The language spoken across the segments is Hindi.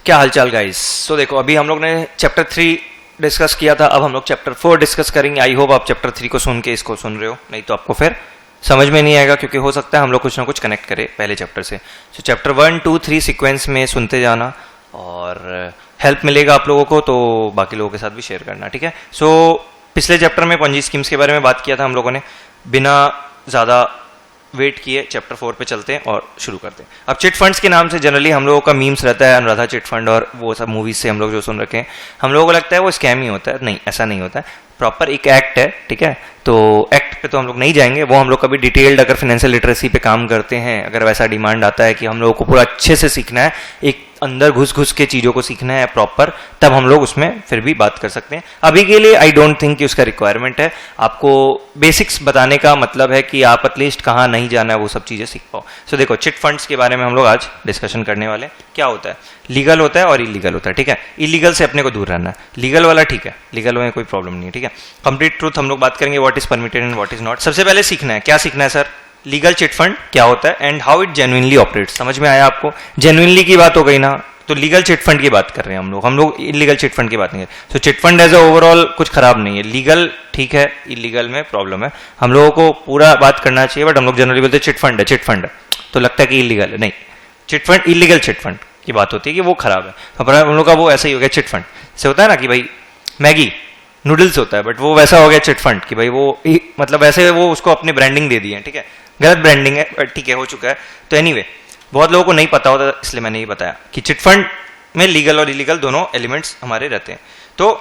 क्या हालचाल गाइस। सो देखो अभी हम लोग ने चैप्टर 3 डिस्कस किया था, अब हम लोग चैप्टर 4 डिस्कस करेंगे। आई होप आप चैप्टर 3 को सुन के इसको सुन रहे हो, नहीं तो आपको फिर समझ में नहीं आएगा, क्योंकि हो सकता है हम लोग कुछ ना कुछ कनेक्ट करें पहले चैप्टर से। सो चैप्टर 1, 2, 3 सीक्वेंस में सुनते जाना और हेल्प मिलेगा आप लोगों को, तो बाकी लोगों के साथ भी शेयर करना, ठीक है। सो पिछले चैप्टर में पंजी स्कीम्स के बारे में बात किया था हम लोगों ने। बिना ज़्यादा वेट किए चैप्टर 4 पे चलते हैं और शुरू करते हैं। अब चिट फंड्स के नाम से जनरली हम लोगों का मीम्स रहता है अनुराधा चिट फंड और वो सब मूवीज से हम लोग जो सुन रखे हैं, हम लोगों को लगता है वो स्कैम ही होता है। नहीं, ऐसा नहीं होता है, प्रॉपर एक एक्ट है, ठीक है। तो एक्ट पे तो हम लोग नहीं जाएंगे, वो हम लोग कभी डिटेल्ड अगर फाइनेंशियल लिटरेसी पे काम करते हैं, अगर वैसा डिमांड आता है कि हम लोगों को पूरा अच्छे से सीखना है, एक अंदर घुस घुस के चीज़ों को सीखना है प्रॉपर, तब हम लोग उसमें फिर भी बात कर सकते हैं। अभी के लिए आई डोंट थिंक कि उसका रिक्वायरमेंट है। आपको बेसिक्स बताने का मतलब है कि आप एटलीस्ट कहाँ नहीं जाना है वो सब चीज़ें सीख पाओ। सो देखो चिट फंड्स के बारे में हम लोग आज डिस्कशन करने वाले हैं। क्या होता है, लीगल होता है और इलीगल होता है, ठीक है। इलीगल से अपने को दूर रहना है, लीगल वाला ठीक है, लीगल में कोई प्रॉब्लम नहीं है, ठीक है। कंप्लीट ट्रूथ हम लोग बात करेंगे, what is permitted and what is not. सबसे पहले सीखना है, क्या सीखना है सर, लीगल चिट फंड क्या होता है and how it genuinely operates. समझ में आया आपको? जेन्युइनली की बात हो गई ना, तो लीगल चिट फंड की बात कर रहे हैं हम लोग इलीगल चिट फंड की बात नहीं कर रहे। तो chit fund as a overall कुछ खराब नहीं है, लीगल ठीक है, इलीगल में प्रॉब्लम है। हम लोगों को पूरा बात करना चाहिए, बट हम लोग जनरली बोलते हैं चिट फंड है, चिट फंड है, तो लगता है कि इलीगल है। नहीं, chit fund illegal chit fund की बात होती है कि वो खराब है। हम लोग का वो ऐसा ही हो गया चिट फंड से होता है ना कि भाई मैगी नूडल्स होता है, बट वो वैसा हो गया चिट फंड कि भाई वो मतलब वैसे वो उसको अपनी ब्रांडिंग दे दी है, ठीक है। गलत ब्रांडिंग है, ठीक है, हो चुका है। तो एनीवे बहुत लोगों को नहीं पता होता, इसलिए मैंने ये बताया कि चिट फंड में लीगल और इलीगल दोनों एलिमेंट्स हमारे रहते हैं। तो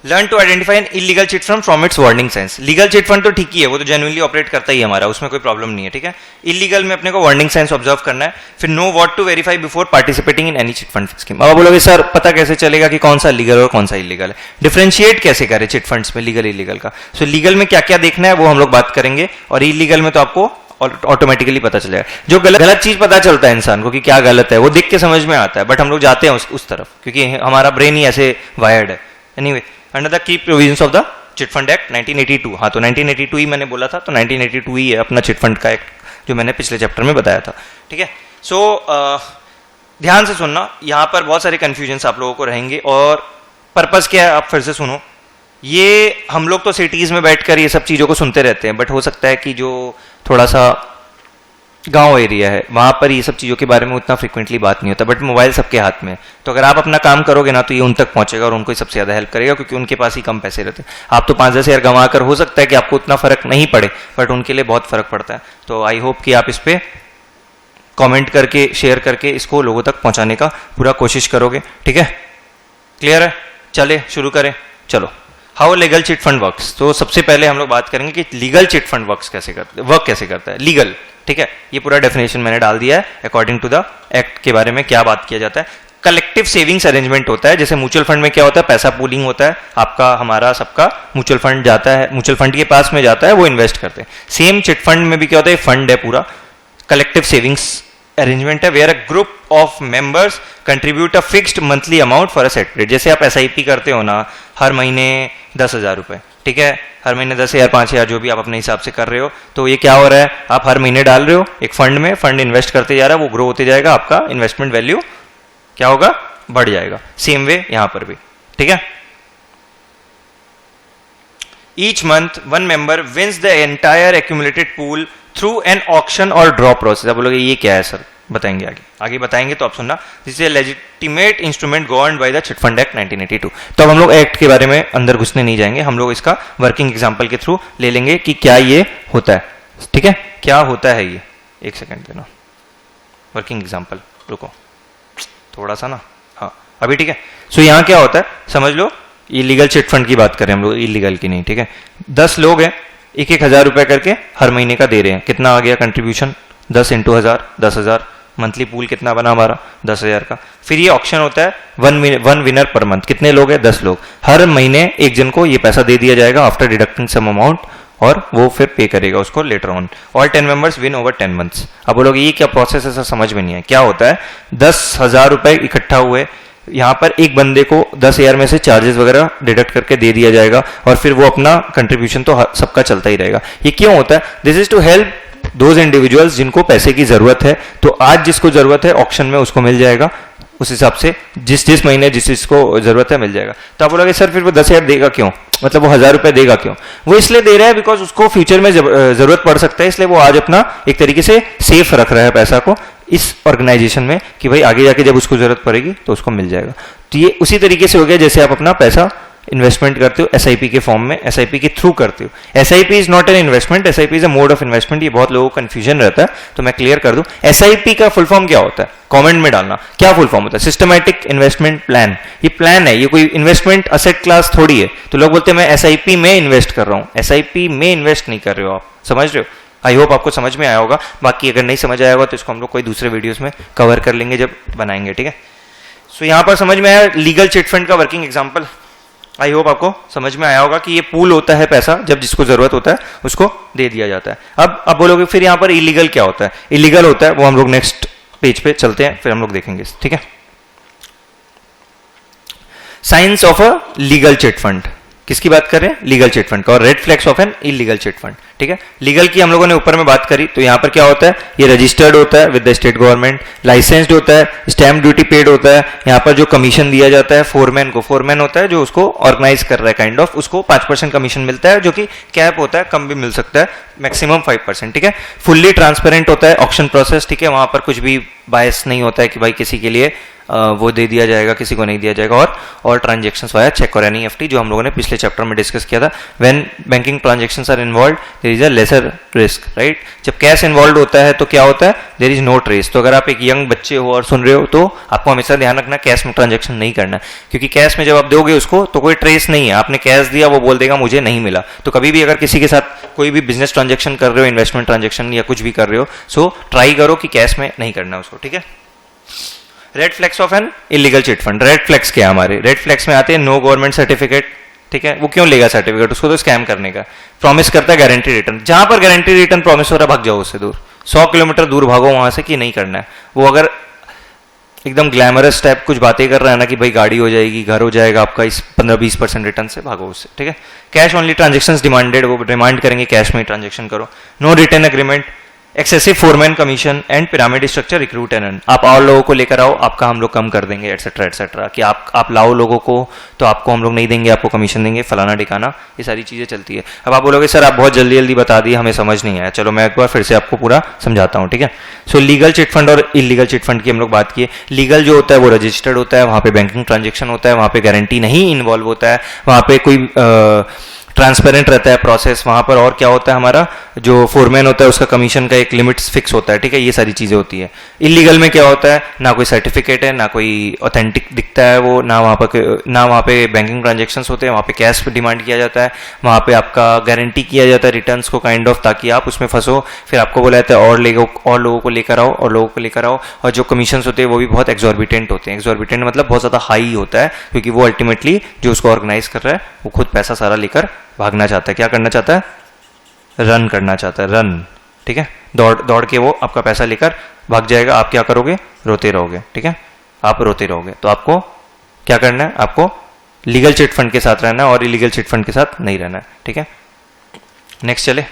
learn to identify an illegal chit fund from its warning science. Legal chit fund तो ठीक ही है, वो तो जेन्युइनली ऑपरेट करता ही है हमारा, उसमें कोई प्रॉब्लम नहीं है, ठीक है। इलीगल में अपने को वार्निंग साइंस ऑब्जर्व करना है। फिर know what to verify before participating in any chit fund scheme. अब बोलोगे सर पता कैसे चलेगा कि कौन सा लीगल और कौन सा इलीगल है, डिफरेंशिएट कैसे करें चिट फंड्स में लीगल इलीगल का। सो लीगल में क्या क्या देखना है वो हम लोग बात करेंगे, और इलीगल में तो आपको ऑटोमेटिकली पता चलेगा। जो गलत चीज पता चलता है इंसान को कि क्या गलत है, वो देख के समझ में आता है, बट हम लोग जाते हैं उस तरफ, क्योंकि हमारा ब्रेन ही ऐसे वायर्ड है। Anyway, under the key provisions of the chit fund act 1982, हाँ तो 1982 ही मैंने बोला था, तो 1982 ही है अपना चिट फंड का एक्ट जो मैंने पिछले चैप्टर में बताया था, ठीक है। सो ध्यान से सुनना, यहाँ पर बहुत सारे कंफ्यूजन आप लोगों को रहेंगे, और पर्पज क्या है आप फिर से सुनो। ये हम लोग तो सिटीज में बैठकर ये सब चीजों को सुनते रहते हैं, बट हो सकता है कि जो थोड़ा सा गांव एरिया है वहां पर ये सब चीजों के बारे में उतना फ्रिक्वेंटली बात नहीं होता, बट मोबाइल सबके हाथ में है। तो अगर आप अपना काम करोगे ना तो ये उन तक पहुंचेगा और उनको ही सबसे ज्यादा हेल्प करेगा, क्योंकि उनके पास ही कम पैसे रहते हैं। आप तो 5-10 हज़ार गंवा कर, हो सकता है कि आपको उतना फर्क नहीं पड़े, बट उनके लिए बहुत फर्क पड़ता है। तो आई होप कि आप इस पे कॉमेंट करके शेयर करके इसको लोगों तक पहुंचाने का पूरा कोशिश करोगे, ठीक है। क्लियर है? चले शुरू करें, चलो। How legal chit fund works. तो सबसे पहले हम लोग बात करेंगे कि लीगल चिट फंड वर्क कैसे करता है, लीगल, ठीक है। ये पूरा डेफिनेशन मैंने डाल दिया है अकॉर्डिंग टू द एक्ट के बारे में क्या बात किया जाता है। कलेक्टिव सेविंग्स अरेंजमेंट होता है, जैसे म्यूचुअल फंड में क्या होता है, पैसा पूलिंग होता है, आपका हमारा सबका म्यूचुअल फंड जाता है, म्यूचुअल फंड के पास में जाता है, वो इन्वेस्ट करते हैं। सेम चिट फंड में भी क्या होता है, फंड है पूरा, कलेक्टिव सेविंग्स अरेंजमेंट है, where a group of members contribute a fixed monthly amount for a set period. जैसे आप SIP करते हो ना, हर महीने 10,000 रुपए, ठीक है, हर महीने 10,000 5,000 जो भी आप अपने हिसाब से कर रहे हो, तो ये क्या हो रहा है, आप हर महीने डाल रहे हो एक फंड में, फंड इन्वेस्ट करते जा रहा है, वो ग्रो होते जाएगा, आपका इन्वेस्टमेंट वैल्यू क्या होगा, बढ़ जाएगा। सेम वे यहां पर भी, ठीक है। Each month one member wins the entire accumulated pool through an auction और ड्रॉ प्रोसेस। आप बोलोगे ये क्या है सर, बताएंगे आगे बताएंगे, तो आप सुनना। This is a legitimate instrument governed by the chit fund act 1982। तो अब हम लोग एक्ट के बारे में अंदर घुसने नहीं जाएंगे, हम लोग इसका वर्किंग एग्जांपल के थ्रू ले लेंगे कि क्या ये होता है, ठीक है, क्या होता है ये। एक सेकंड देना, वर्किंग एग्जांपल, रुको थोड़ा सा ना, हाँ अभी ठीक है। सो यहाँ क्या होता है समझ लो, इलीगल चिट फंड की बात करें हम लोग, इलीगल की नहीं, ठीक है। 10 लोग हैं, 1,000 रुपए करके हर महीने का दे रहे हैं। कितना आ गया कंट्रीब्यूशन, 10 × 1000, 10,000। मंथली पूल कितना बना हमारा, 10,000 का। फिर ये ऑक्शन होता है, वन विनर पर मंथ। कितने लोग हैं, 10 लोग, हर महीने एक जन को ये पैसा दे दिया जाएगा आफ्टर डिडक्टिंग सम अमाउंट, और वो फिर पे करेगा उसको later on. All 10 members win over 10 months. अब बोलोगे ये क्या प्रोसेस है सर, समझ में नहीं है। क्या होता है, 10,000 रुपए इकट्ठा हुए, यहाँ पर एक बंदे को 10,000 में से चार्जेस वगैरह डिडक्ट करके दे दिया जाएगा, और फिर वो अपना कंट्रीब्यूशन तो सबका चलता ही रहेगा। ये क्यों होता है, this is to help those individuals जिनको पैसे की जरूरत है। तो आज जिसको जरूरत है ऑक्शन में उसको मिल जाएगा, उस हिसाब से जिस जिस महीने जिस जिसको जरूरत है मिल जाएगा। तो आप बोलोगे सर फिर वो 10,000 देगा क्यों, मतलब वो 1,000 रुपए देगा क्यों? वो इसलिए दे रहा है बिकॉज उसको फ्यूचर में जरूरत पड़ सकता है, इसलिए वो आज अपना एक तरीके से सेफ रख रहा है पैसा को इस ऑर्गेनाइजेशन में कि भाई आगे जाके जब उसको जरूरत पड़ेगी तो उसको मिल जाएगा। तो ये उसी तरीके से हो गया जैसे आप अपना पैसा इन्वेस्टमेंट करते हो एसआईपी के फॉर्म में, एसआईपी के थ्रू करते हो। SIP is not an investment, SIP is a mode of investment. ये बहुत लोगों को कंफ्यूजन रहता है तो मैं क्लियर कर दूं। एसआईपी का फुल फॉर्म क्या होता है, कमेंट में डालना क्या फुल फॉर्म होता है। सिस्टमैटिक इन्वेस्टमेंट प्लान, ये प्लान है, ये कोई इन्वेस्टमेंट असेट क्लास थोड़ी है। तो लोग बोलते हैं मैं एसआईपी में इन्वेस्ट कर रहा हूं, एसआईपी में इन्वेस्ट नहीं कर रहे हो आप, समझ रहे हो? आई होप आपको समझ में आया होगा। बाकी अगर नहीं समझ आया होगा तो इसको हम लोग कोई दूसरे वीडियोस में कवर कर लेंगे जब बनाएंगे, ठीक है। सो यहां पर समझ में आया लीगल चिट फंड का वर्किंग एग्जांपल। आई होप आपको समझ में आया होगा कि ये पूल होता है पैसा, जब जिसको जरूरत होता है उसको दे दिया जाता है। अब बोलोगे फिर यहाँ पर इलीगल क्या होता है? इलीगल होता है वो हम लोग नेक्स्ट पेज पे चलते हैं, फिर हम लोग देखेंगे, ठीक है। Science of a legal chit fund, किसकी बात कर रहे हैं? लीगल चिट फंड का। और red flags of N illegal chit fund, ठीक है। लीगल की हम लोगों ने ऊपर में बात करी, तो यहां पर क्या होता है, ये रजिस्टर्ड होता है with the state government, licensed होता है, स्टैम्प ड्यूटी पेड होता है। यहाँ पर जो कमीशन दिया जाता है फोरमैन को, फोरमैन होता है जो उसको ऑर्गेनाइज कर रहा है काइंड ऑफ, उसको 5% कमीशन मिलता है, जो कि कैप होता है, कम भी मिल सकता है, मैक्सिमम 5%, ठीक है। फुल्ली ट्रांसपेरेंट होता है ऑक्शन प्रोसेस, ठीक है। वहां पर कुछ भी बायस नहीं होता है कि भाई किसी के लिए वो दे दिया जाएगा, किसी को नहीं दिया जाएगा। और ट्रांजेक्शंस वाया चेक और एनईएफटी, जो हम लोगों ने पिछले चैप्टर में डिस्कस किया था। When banking transactions are involve there is a lesser risk, right. जब कैश इन्वॉल्व होता है तो क्या होता है, देयर इज नो ट्रेस। तो अगर आप एक यंग बच्चे हो और सुन रहे हो तो आपको हमेशा ध्यान रखना कैश में ट्रांजेक्शन नहीं करना, क्योंकि कैश में जब आप दोगे उसको तो कोई ट्रेस नहीं है। आपने कैश दिया, वो बोल देगा मुझे नहीं मिला। तो कभी भी अगर किसी के साथ कोई भी बिजनेस ट्रांजेक्शन कर रहे हो, इन्वेस्टमेंट ट्रांजेक्शन या कुछ भी कर रहे हो, सो ट्राई करो कि कैश में नहीं करना उसको, ठीक है। Red flags of N illegal chit fund, red flags क्या हमारे? रेड फ्लैग्स में आते हैं नो गवर्नमेंट सर्टिफिकेट, ठीक है। वो क्यों लेगा सर्टिफिकेट? उसको तो स्कैम करने का। प्रॉमिस करता है गारंटी रिटर्न, जहां पर गारंटी रिटर्न प्रॉमिस हो रहा है भाग जाओ उससे दूर, 100 किलोमीटर दूर भागो वहां से कि नहीं करना है। वो अगर एकदम ग्लैमरस टाइप कुछ बातें कर रहा है ना कि भाई गाड़ी हो जाएगी, घर हो जाएगा आपका, इस 15-20% रिटर्न से भागो उससे, ठीक है। कैश ओनली ट्रांजेक्शंस डिमांडेड, वो डिमांड करेंगे कैश में ही ट्रांजेक्शन करो। No return agreement, excessive foreman commission and pyramid structure, recruit and earn. आप और लोगों को लेकर आओ, आपका हम लोग कम कर देंगे, एटसेट्रा एटसेट्रा। कि आप लाओ लोगों को तो आपको हम लोग नहीं देंगे, आपको कमीशन देंगे, फलाना ठिकाना, ये सारी चीजें चलती है। अब आप बोलोगे सर आप बहुत जल्दी जल्दी बता दिए, हमें समझ नहीं आया। चलो मैं एक बार फिर से आपको पूरा समझाता हूँ, ठीक है। सो लीगल चिट फंड और इलीगल चिट फंड की हम लोग बात किए। लीगल जो होता है वो रजिस्टर्ड होता है, वहां पे बैंकिंग ट्रांजेक्शन होता है, वहां पे गारंटी नहीं इन्वॉल्व होता है, वहां पे कोई ट्रांसपेरेंट रहता है प्रोसेस। वहां पर और क्या होता है, हमारा जो फोरमैन होता है उसका कमीशन का एक लिमिट फिक्स होता है, ठीक है। ये सारी चीजें होती है। इलीगल में क्या होता है, ना कोई सर्टिफिकेट है, ना कोई ऑथेंटिक दिखता है वो, ना वहाँ पे बैंकिंग ट्रांजेक्शंस होते हैं, वहाँ पे कैश डिमांड किया जाता है, वहाँ पे आपका गारंटी किया जाता है रिटर्न्स को काइंड ऑफ, ताकि आप उसमें फंसो। फिर आपको बोला जाता है और लोगों को लेकर आओ, और लोगों को लेकर आओ। और जो कमीशन होते हैं वो भी बहुत एक्सॉर्बिटेंट होते हैं। एक्सॉर्बिटेंट मतलब बहुत ज्यादा हाई होता है, क्योंकि वो अल्टीमेटली जो उसको ऑर्गेनाइज कर रहा है वो खुद पैसा सारा लेकर भागना चाहता है। क्या करना चाहता है? रन करना चाहता है, रन, ठीक है। दौड़ के वो आपका पैसा लेकर भाग जाएगा। आप क्या करोगे? रोते रहोगे, ठीक है। आप रोते रहोगे। तो आपको क्या करना है? आपको लीगल चिट फंड के साथ रहना है और इलीगल चिट फंड के साथ नहीं रहना है, ठीक है। नेक्स्ट चले।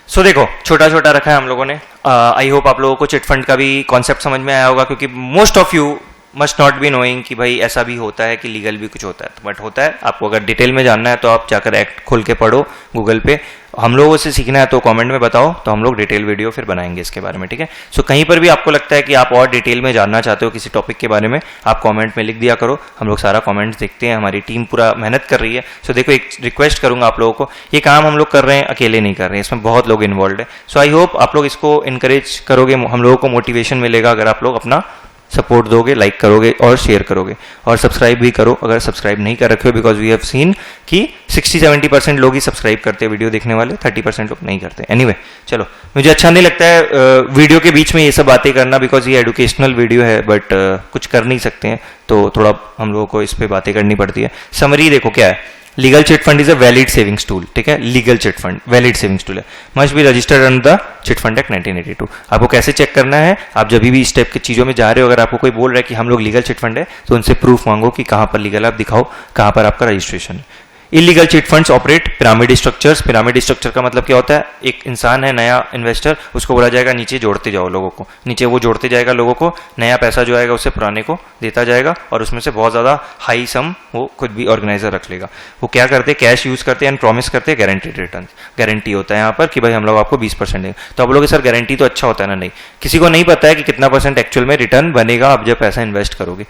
सो देखो छोटा छोटा रखा है हम लोगों ने। आई होप आप लोगों को चिट फंड का भी कॉन्सेप्ट समझ में आया होगा, क्योंकि most of you must not be knowing कि भाई ऐसा भी होता है कि लीगल भी कुछ होता है, बट होता है। आपको अगर डिटेल में जानना है तो आप जाकर एक्ट खोल के पढ़ो गूगल पे। हम लोगों से सीखना है तो कमेंट में बताओ, तो हम लोग डिटेल वीडियो फिर बनाएंगे इसके बारे में, ठीक है। सो कहीं पर भी आपको लगता है कि आप और डिटेल में जानना चाहते हो किसी टॉपिक के बारे में, आप कमेंट में लिख दिया करो। हम लोग सारा कमेंट्स देखते हैं, हमारी टीम पूरा मेहनत कर रही है। सो देखो एक रिक्वेस्ट करूंगा आप लोगों को, ये काम हम लोग कर रहे हैं, अकेले नहीं कर रहे हैं, इसमें बहुत लोग इन्वॉल्व है। सो आई होप आप लोग इसको इनकरेज करोगे, हम लोगों को मोटिवेशन मिलेगा अगर आप लोग अपना सपोर्ट दोगे, लाइक करोगे और शेयर करोगे। और सब्सक्राइब भी करो अगर सब्सक्राइब नहीं कर रखे हो, बिकॉज वी हैव सीन कि 60-70% लोग ही सब्सक्राइब करते हैं वीडियो देखने वाले, 30% लोग नहीं करते। एनीवे चलो, मुझे अच्छा नहीं लगता है वीडियो के बीच में ये सब बातें करना, बिकॉज ये एजुकेशनल वीडियो है, बट कुछ कर नहीं सकते हैं तो थोड़ा हम लोगों को इस पर बातें करनी पड़ती है। समरी देखो क्या है, legal chit fund is a valid savings tool, ठीक है। Legal chit fund valid savings tool है, must be registered under the chit fund act 1982। आपको कैसे चेक करना है, आप जब भी इस टाइप की चीजों में जा रहे हो, अगर आपको कोई बोल रहा है कि हम लोग लीगल चिट फंड है, तो उनसे प्रूफ मांगो कि कहां पर लीगल, आप दिखाओ कहां पर आपका रजिस्ट्रेशन है। Illegal chit funds operate pyramid structures. Pyramid structure का मतलब क्या होता है, एक इंसान है नया इन्वेस्टर, उसको बोला जाएगा नीचे जोड़ते जाओ लोगों को, नीचे वो जोड़ते जाएगा लोगों को, नया पैसा जो आएगा उसे पुराने को देता जाएगा और उसमें से बहुत ज़्यादा हाई सम वो खुद भी ऑर्गेनाइजर रख लेगा। वो क्या करते हैं, कैश यूज करते हैं एंड प्रॉमिस करते हैं गारंटीड रिटर्न। गारंटी होता है यहाँ पर कि भाई हम लोग आपको 20% देंगे। तो आप लोग सर गारंटी तो अच्छा होता है ना, नहीं, किसी को नहीं पता है कि कितना % एक्चुअल में रिटर्न बनेगा आप जब पैसा इन्वेस्ट करोगे।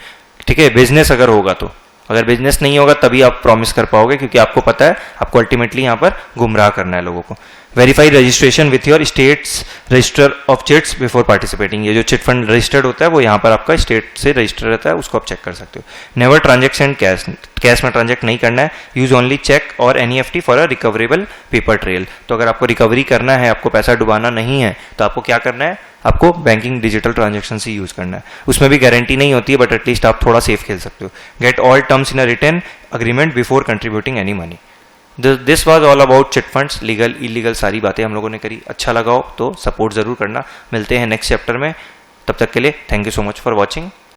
ठीक है, बिजनेस अगर होगा तो, अगर बिजनेस नहीं होगा तभी आप प्रॉमिस कर पाओगे, क्योंकि आपको पता है आपको अल्टीमेटली यहाँ पर गुमराह करना है लोगों को। Verify registration with your states register of chits before participating. ये जो चिट फंड रजिस्टर्ड होता है वो यहाँ पर आपका स्टेट से रजिस्टर रहता है, उसको आप चेक कर सकते हो। नेवर ट्रांजेक्शन कैश, कैश में ट्रांजेक्ट नहीं करना है। यूज ओनली चेक और NEFT for a recoverable paper trail. तो अगर आपको रिकवरी करना है, आपको पैसा डुबाना नहीं है, तो आपको क्या करना है, आपको बैंकिंग डिजिटल ट्रांजेक्शन ही यूज करना है। उसमें भी गारंटी नहीं होती है, बट एटलीस्ट आप थोड़ा सेफ खेल सकते हो। Get all terms in a written agreement before contributing any money. This was all about chit funds, legal illegal सारी बातें हम लोगों ने करी। अच्छा लगा हो तो सपोर्ट जरूर करना। मिलते हैं नेक्स्ट चैप्टर में, तब तक के लिए thank you so much for watching.